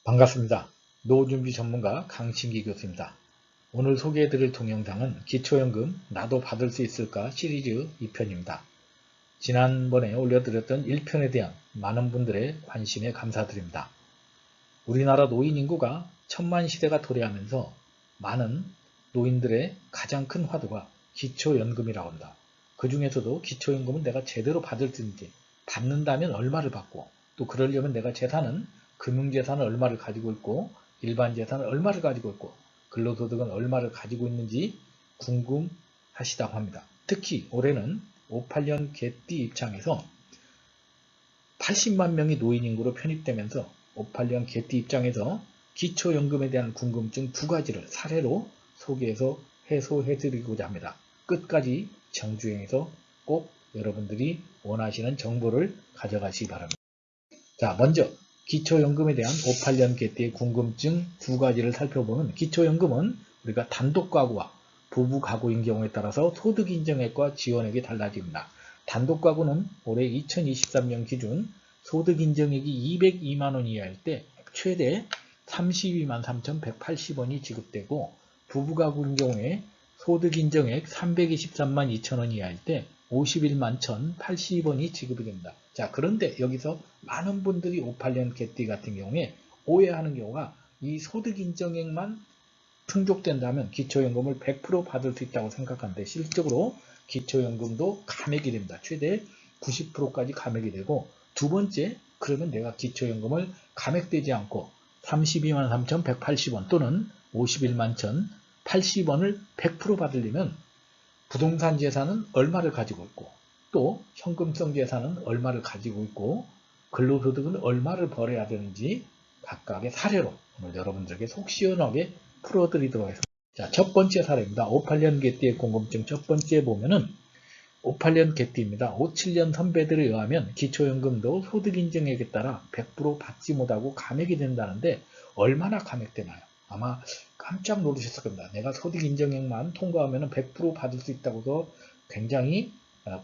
반갑습니다. 노후준비 전문가 강신기 교수입니다. 오늘 소개해드릴 동영상은 기초연금 나도 받을 수 있을까 시리즈 2편입니다. 지난번에 올려드렸던 1편에 대한 많은 분들의 관심에 감사드립니다. 우리나라 노인 인구가 1000만 시대가 도래하면서 많은 노인들의 가장 큰 화두가 기초연금이라고 합니다. 그 중에서도 기초연금은 내가 제대로 받을 수 있는지, 받는다면 얼마를 받고, 또 그러려면 내가 재산은 금융재산을 얼마를 가지고 있고, 일반 재산을 얼마를 가지고 있고, 근로소득은 얼마를 가지고 있는지 궁금하시다고 합니다. 특히 올해는 58년 개띠 입장에서 80만 명이 노인 인구로 편입되면서 58년 개띠 입장에서 기초연금에 대한 궁금증 두 가지를 사례로 소개해서 해소해드리고자 합니다. 끝까지 정주행해서 꼭 여러분들이 원하시는 정보를 가져가시기 바랍니다. 자, 먼저 기초연금에 대한 58년 개띠의 궁금증 두 가지를 살펴보면, 기초연금은 우리가 단독 가구와 부부 가구인 경우에 따라서 소득 인정액과 지원액이 달라집니다. 단독 가구는 올해 2023년 기준 소득 인정액이 202만원 이하일 때 최대 32만 3,180원이 지급되고, 부부 가구인 경우에 소득 인정액 323만 2천원 이하일 때 51만 1,080원이 지급이 됩니다. 자, 그런데 여기서 많은 분들이 58년 개띠 같은 경우에 오해하는 경우가, 이 소득 인정액만 충족된다면 기초연금을 100% 받을 수 있다고 생각하는데, 실적으로 기초연금도 감액이 됩니다. 최대 90%까지 감액이 되고, 두 번째, 그러면 내가 기초연금을 감액되지 않고 32만 3,180원 또는 51만 1,080원을 100% 받으려면 부동산 재산은 얼마를 가지고 있고, 또 현금성 재산은 얼마를 가지고 있고, 근로소득은 얼마를 벌어야 되는지 각각의 사례로 오늘 여러분들에게 속 시원하게 풀어드리도록 하겠습니다. 자, 첫 번째 사례입니다. 58년 개띠의 궁금증 첫 번째 보면은 58년 개띠입니다. 57년 선배들에 의하면 기초연금도 소득인정액에 따라 100% 받지 못하고 감액이 된다는데, 얼마나 감액되나요? 아마 깜짝 놀라셨을 겁니다. 내가 소득인정액만 통과하면 100% 받을 수 있다고 해서 굉장히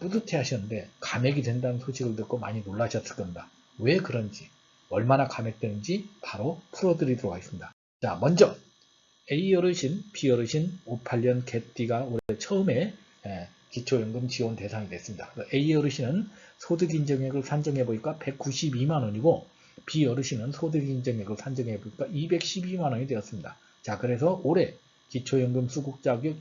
뿌듯해 하셨는데, 감액이 된다는 소식을 듣고 많이 놀라셨을 겁니다. 왜 그런지, 얼마나 감액되는지 바로 풀어드리도록 하겠습니다. 자, 먼저 A 어르신, B 어르신 58년 개띠가 올해 처음에 기초연금 지원 대상이 됐습니다. A 어르신은 소득인정액을 산정해보니까 192만원이고, B 어르신은 소득인정액을 산정해보니까 212만원이 되었습니다. 자, 그래서 올해 기초연금 수급 자격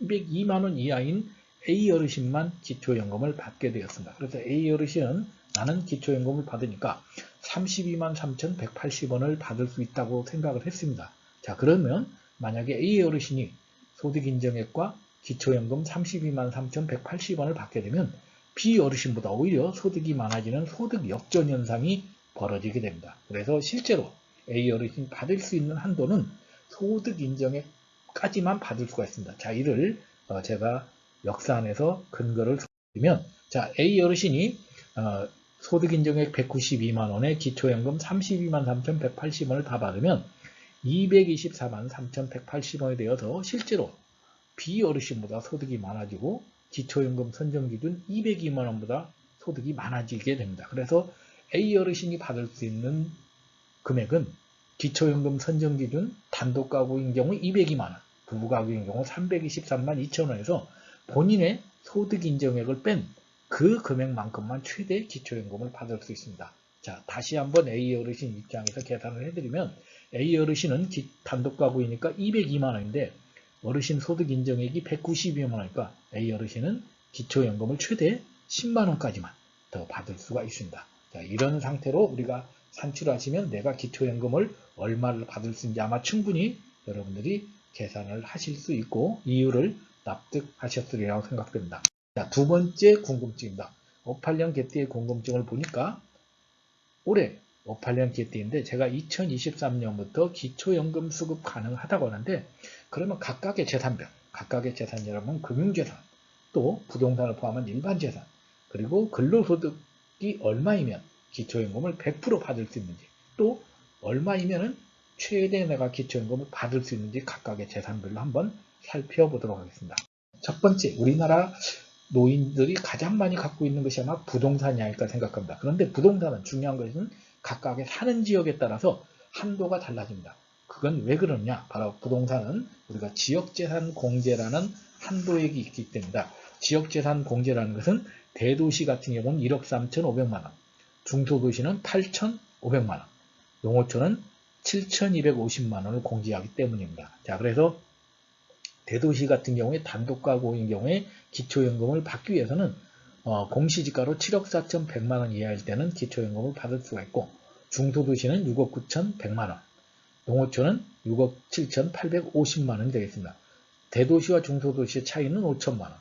202만원 이하인 A 어르신만 기초연금을 받게 되었습니다. 그래서 A 어르신은 나는 기초연금을 받으니까 32만 3,180원을 받을 수 있다고 생각을 했습니다. 자, 그러면 만약에 A 어르신이 소득인정액과 기초연금 32만 3,180원을 받게 되면 B 어르신보다 오히려 소득이 많아지는 소득 역전 현상이 벌어지게 됩니다. 그래서 실제로 A 어르신이 받을 수 있는 한도는 소득인정액까지만 받을 수가 있습니다. 자, 이를 제가 역사안에서 근거를 드리면, 자, A 어르신이 소득인정액 192만원에 기초연금 32만 3,180원을 다 받으면 224만 3,180원이 되어서 실제로 B 어르신보다 소득이 많아지고 기초연금 선정기준 202만원보다 소득이 많아지게 됩니다. 그래서 A 어르신이 받을 수 있는 금액은 기초연금 선정기준 단독가구인 경우 202만원, 부부가구인 경우 323만 2천원에서 본인의 소득인정액을 뺀 그 금액만큼만 최대 기초연금을 받을 수 있습니다. 자, 다시 한번 A 어르신 입장에서 계산을 해드리면, A 어르신은 단독가구이니까 202만원인데 어르신 소득인정액이 192만원이니까 A 어르신은 기초연금을 최대 10만원까지만 더 받을 수가 있습니다. 자, 이런 상태로 우리가 산출하시면 내가 기초연금을 얼마를 받을 수 있는지 아마 충분히 여러분들이 계산을 하실 수 있고 이유를 납득하셨으리라고 생각됩니다. 자, 두 번째 궁금증입니다. 58년 개띠의 궁금증을 보니까 올해 58년 개띠인데 제가 2023년부터 기초연금 수급 가능하다고 하는데, 그러면 각각의 재산별, 각각의 재산이라면 금융재산, 또 부동산을 포함한 일반 재산, 그리고 근로소득이 얼마이면 기초연금을 100% 받을 수 있는지, 또 얼마이면 최대 내가 기초연금을 받을 수 있는지 각각의 재산별로 한번 살펴보도록 하겠습니다. 첫 번째, 우리나라 노인들이 가장 많이 갖고 있는 것이 아마 부동산이 아닐까 생각합니다. 그런데 부동산은 중요한 것은 각각의 사는 지역에 따라서 한도가 달라집니다. 그건 왜 그러냐? 바로 부동산은 우리가 지역재산 공제라는 한도액이 있기 때문이다. 지역재산 공제라는 것은 대도시 같은 경우는 1억 3,500만원, 중소도시는 8,500만원, 농어촌은 7,250만원을 공제하기 때문입니다. 자, 그래서 대도시 같은 경우에 단독가구인 경우에 기초연금을 받기 위해서는 공시지가로 7억 4,100만원 이하일 때는 기초연금을 받을 수가 있고, 중소도시는 6억 9,100만원, 농어촌은 6억 7,850만원이 되겠습니다. 대도시와 중소도시의 차이는 5천만원,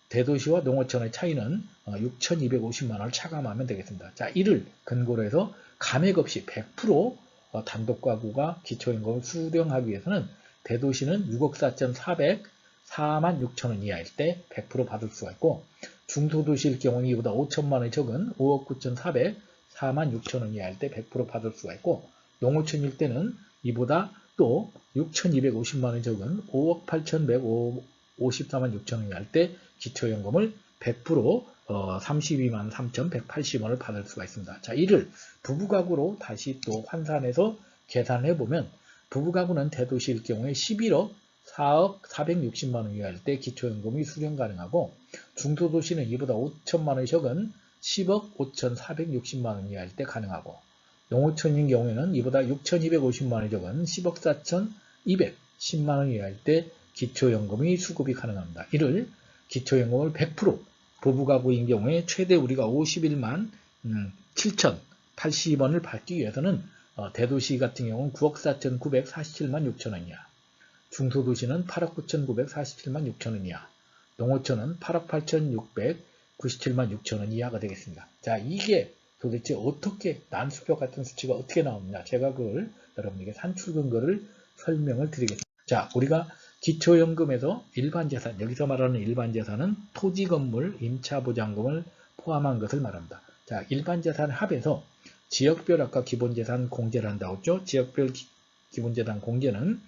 대도시와 농어촌의 차이는 6,250만원을 차감하면 되겠습니다. 자, 이를 근거로 해서 감액 없이 100% 단독가구가 기초연금을 수령하기 위해서는 대도시는 6억 4,400, 46,000원 이하일 때 100% 받을 수가 있고, 중소도시일 경우는 이보다 5천만원이 적은 5억 9,400, 46,000원 이하일 때 100% 받을 수가 있고, 농어촌일 때는 이보다 또 6,250만원이 적은 5억 8,154만 6천원이 할 때 기초연금을 100% 32만 3,180원을 받을 수가 있습니다. 자, 이를 부부가구로 다시 또 환산해서 계산해 보면, 부부가구는 대도시일 경우에 11억 4억 460만원 이하일 때 기초연금이 수령 가능하고, 중소도시는 이보다 5천만원이 적은 10억 5,460만원 이하일 때 가능하고, 농어촌인 경우에는 이보다 6,250만원이 적은 10억 4,210만원 이하일 때 기초연금이 수급이 가능합니다. 이를 기초연금을 100% 부부가구인 경우에 최대 우리가 51만 7,080원을 받기 위해서는 대도시 같은 경우는 9억 4,947만 6천원 이하, 중소도시는 8억 9,947만 6천원 이하, 농어촌은 8억 8,697만 6천원 이하가 되겠습니다. 자, 이게 도대체 어떻게 난수표 같은 수치가 어떻게 나오느냐, 제가 그걸 여러분에게 산출 근거를 설명을 드리겠습니다. 자, 우리가 기초연금에서 일반재산, 여기서 말하는 일반재산은 토지, 건물, 임차보장금을 포함한 것을 말합니다. 자, 일반재산 합에서 지역별 아까 기본재산 공제를 한다고 했죠. 지역별 기본재산 공제는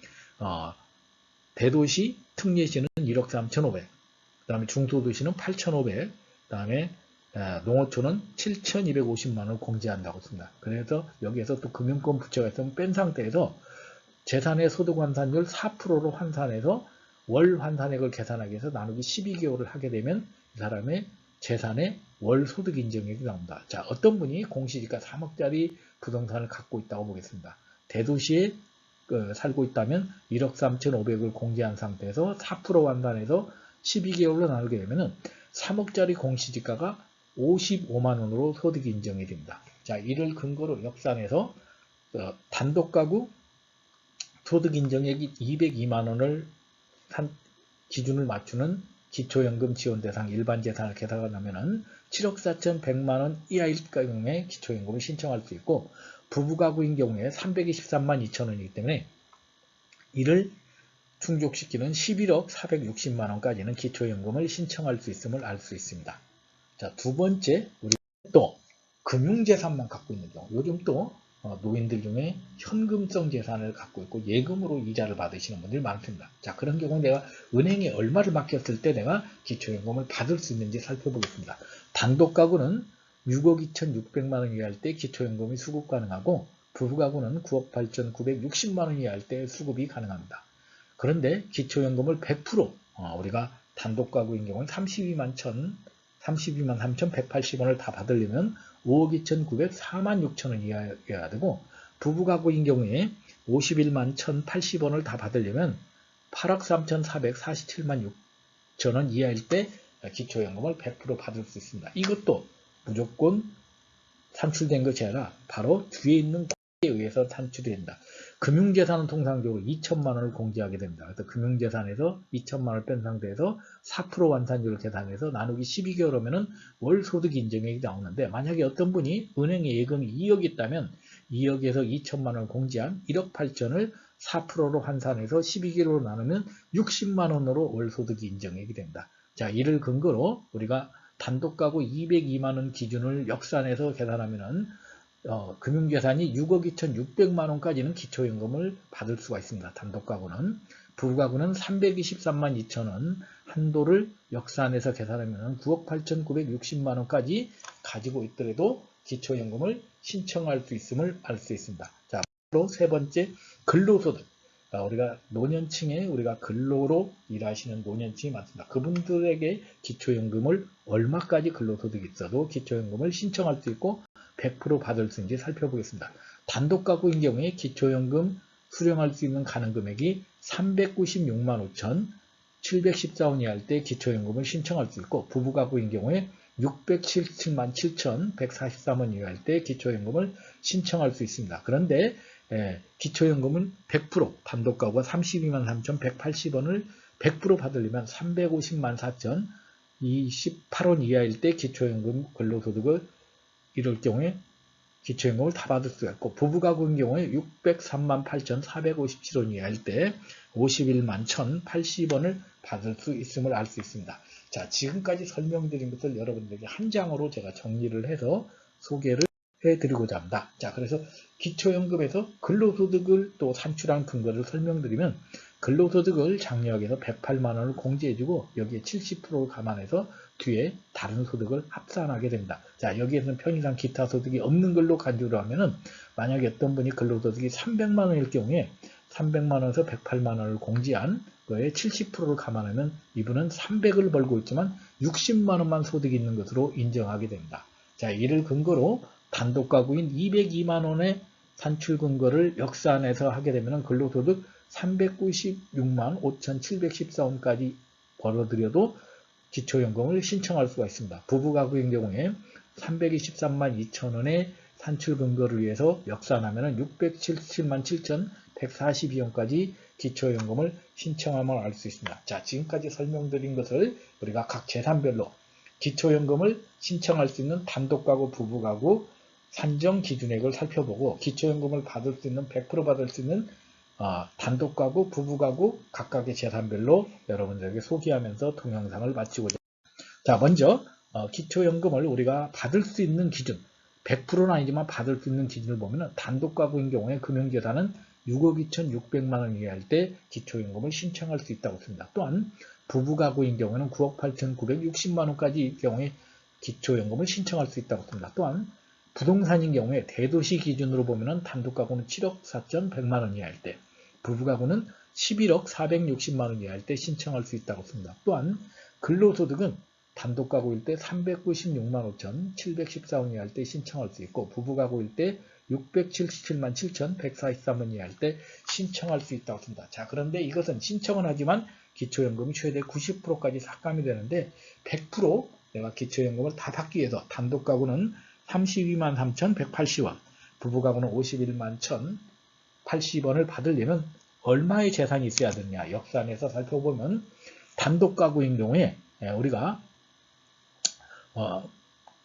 대도시, 특례시는 1억 3,500, 그 다음에 중소도시는 8,500, 그 다음에 농어촌은 7,250만원을 공제한다고 했습니다. 그래서 여기에서 또 금융권 부채가 있으면 뺀 상태에서 재산의 소득 환산율 4%로 환산해서 월 환산액을 계산하기 위해서 나누기 12개월을 하게 되면 이 사람의 재산의 월 소득 인정액이 나옵니다. 자, 어떤 분이 공시지가 3억짜리 부동산을 갖고 있다고 보겠습니다. 대도시에 살고 있다면 1억 3,500을 공제한 상태에서 4% 환산해서 12개월로 나누게 되면 3억짜리 공시지가가 55만원으로 소득 인정이 됩니다. 자, 이를 근거로 역산해서 단독가구 소득 인정액이 202만원을 기준을 맞추는 기초연금 지원 대상 일반재산을 계산하면 7억 4,100만원 이하일 경우에 기초연금을 신청할 수 있고, 부부가구인 경우에 323만 2천원이기 때문에 이를 충족시키는 11억 460만원까지는 기초연금을 신청할 수 있음을 알 수 있습니다. 자, 두 번째, 우리 또 금융재산만 갖고 있는 경우, 요즘 또 노인들 중에 현금성 재산을 갖고 있고 예금으로 이자를 받으시는 분들이 많습니다. 자, 그런 경우 내가 은행에 얼마를 맡겼을 때 내가 기초연금을 받을 수 있는지 살펴보겠습니다. 단독가구는 6억 2,600만원 이하일 때 기초연금이 수급 가능하고, 부부가구는 9억 8,960만원 이하일 때 수급이 가능합니다. 그런데 기초연금을 100% 우리가 단독가구인 경우는 32만 3,180원을 다 받으려면 5억 2,904만 6천원 이하여야 되고, 부부가구인 경우에 51만 1,080원을 다 받으려면 8억 3,447만 6천원 이하일 때 기초연금을 100% 받을 수 있습니다. 이것도 무조건 산출된 것이 아니라 바로 뒤에 있는 공제에 의해서 산출이 된다. 금융재산은 통상적으로 2천만 원을 공제하게 됩니다. 그래서 금융재산에서 2천만 원을 뺀 상태에서 4% 환산율을 계산해서 나누기 12개월 하면은 월 소득 인정액이 나오는데, 만약에 어떤 분이 은행에 예금이 2억 있다면 2억에서 2천만 원을 공제한 1억 8천을 4%로 환산해서 12개월로 나누면 60만 원으로 월 소득 인정액이 됩니다. 자, 이를 근거로 우리가 단독가구 202만 원 기준을 역산해서 계산하면은 금융재산이 6억 2,600만 원까지는 기초연금을 받을 수가 있습니다. 단독가구는. 부부가구는 323만 2천원 한도를 역산해서 계산하면 9억 8,960만 원까지 가지고 있더라도 기초연금을 신청할 수 있음을 알 수 있습니다. 자, 또 세 번째, 근로소득. 우리가 노년층에 우리가 근로로 일하시는 노년층이 많습니다. 그분들에게 기초연금을 얼마까지 근로소득이 있어도 기초연금을 신청할 수 있고 100% 받을 수 있는지 살펴보겠습니다. 단독가구인 경우에 기초연금 수령할 수 있는 가능 금액이 396만 5천 714원 이하일 때 기초연금을 신청할 수 있고, 부부가구인 경우에 677만 7천 143원 이하일 때 기초연금을 신청할 수 있습니다. 그런데 기초연금은 100% 단독가구가 32만 3,180원을 100% 받으려면 350만 4천 28원 이하일 때 기초연금 근로소득을 이럴 경우에 기초연금을 다 받을 수가 있고, 부부가구인 경우에 603만 8,457원 이하일 때 51만 1,080원을 받을 수 있음을 알 수 있습니다. 자, 지금까지 설명드린 것을 여러분들에게 한 장으로 제가 정리를 해서 소개를 해드리고자 합니다. 자, 그래서 기초연금에서 근로소득을 또 산출한 근거를 설명드리면, 근로소득을 장려하기 위해서 108만 원을 공제해주고 여기에 70%를 감안해서 뒤에 다른 소득을 합산하게 됩니다. 자, 여기에서는 편의상 기타 소득이 없는 걸로 간주를 하면은, 만약에 어떤 분이 근로소득이 300만 원일 경우에 300만 원에서 108만 원을 공제한 거에 70%를 감안하면 이분은 300을 벌고 있지만 60만 원만 소득이 있는 것으로 인정하게 됩니다. 자, 이를 근거로 단독가구인 202만 원의 산출 근거를 역산해서 하게 되면 근로소득 396만 5,714원까지 벌어들여도 기초연금을 신청할 수가 있습니다. 부부가구인 경우에 323만 2천원의 산출 근거를 위해서 역산하면 677만 7,142원까지 기초연금을 신청하면 알 수 있습니다. 자, 지금까지 설명드린 것을 우리가 각 재산별로 기초연금을 신청할 수 있는 단독가구, 부부가구 산정 기준액을 살펴보고, 기초연금을 받을 수 있는 100% 받을 수 있는 단독가구, 부부가구 각각의 재산별로 여러분들에게 소개하면서 동영상을 마치고자 합니다. 자, 먼저 기초연금을 우리가 받을 수 있는 기준, 100%는 아니지만 받을 수 있는 기준을 보면, 단독가구인 경우에 금융재산은 6억 2,600만 원 이하일 때 기초연금을 신청할 수 있다고 했습니다. 또한 부부가구인 경우에는 9억 8,960만 원까지 경우에 기초연금을 신청할 수 있다고 했습니다. 또한 부동산인 경우에 대도시 기준으로 보면 단독가구는 7억 4,100만 원 이하일 때, 부부가구는 11억 460만 원 이하일 때 신청할 수 있다고 했습니다. 또한 근로소득은 단독가구일 때 396만 5천 714원 이하일 때 신청할 수 있고, 부부가구일 때 677만 7,143원 이하일 때 신청할 수 있다고 했습니다. 자, 그런데 이것은 신청은 하지만 기초연금이 최대 90%까지 삭감이 되는데, 100% 내가 기초연금을 다 받기 위해서 단독가구는 32만 3,180원, 부부가구는 51만 1,080원을 받으려면 얼마의 재산이 있어야 되느냐, 역산해서 살펴보면, 단독가구인 경우에 우리가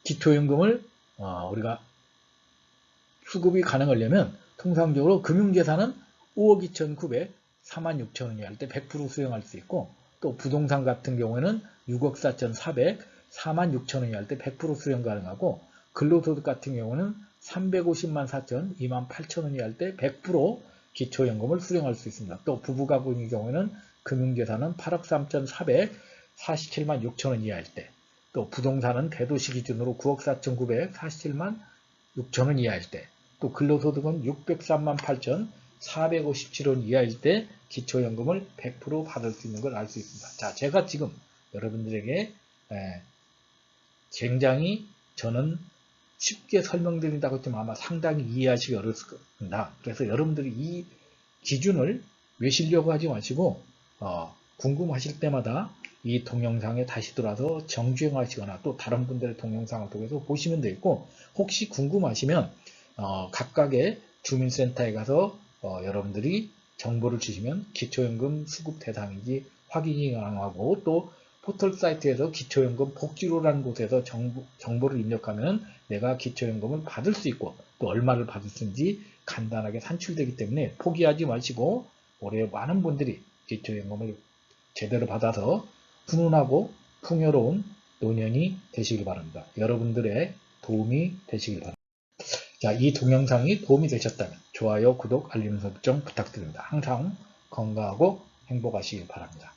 기초연금을 우리가 수급이 가능하려면 통상적으로 금융재산은 5억 2,900, 4만 6천 원이 할 때 100% 수령할 수 있고, 또 부동산 같은 경우에는 6억 4,400, 4만 6천 원이 할 때 100% 수령 가능하고, 근로소득 같은 경우는 350만 4천, 2만 8천 원이 할 때 100% 기초연금을 수령할 수 있습니다. 또 부부가구인 경우에는 금융재산은 8억 3,400, 47만 6천 원 이하일 때, 또 부동산은 대도시 기준으로 9억 4,900, 47만 6천 원 이하일 때, 또 근로소득은 603만 8천 457원 이하일 때 기초연금을 100% 받을 수 있는 걸 알 수 있습니다. 자, 제가 지금 여러분들에게 굉장히 저는 쉽게 설명드린다고 했지만 아마 상당히 이해하시기 어려울 겁니다. 그래서 여러분들이 이 기준을 외시려고 하지 마시고 궁금하실 때마다 이 동영상에 다시 들어와서 정주행하시거나 또 다른 분들의 동영상을 통해서 보시면 되겠고, 혹시 궁금하시면 각각의 주민센터에 가서 여러분들이 정보를 주시면 기초연금 수급 대상인지 확인이 가능하고, 또 포털 사이트에서 기초연금 복지로라는 곳에서 정보를 입력하면 내가 기초연금을 받을 수 있고 또 얼마를 받을 수 있는지 간단하게 산출되기 때문에 포기하지 마시고 올해 많은 분들이 기초연금을 제대로 받아서 훈훈하고 풍요로운 노년이 되시길 바랍니다. 여러분들의 도움이 되시길 바랍니다. 자, 이 동영상이 도움이 되셨다면 좋아요, 구독, 알림 설정 부탁드립니다. 항상 건강하고 행복하시길 바랍니다.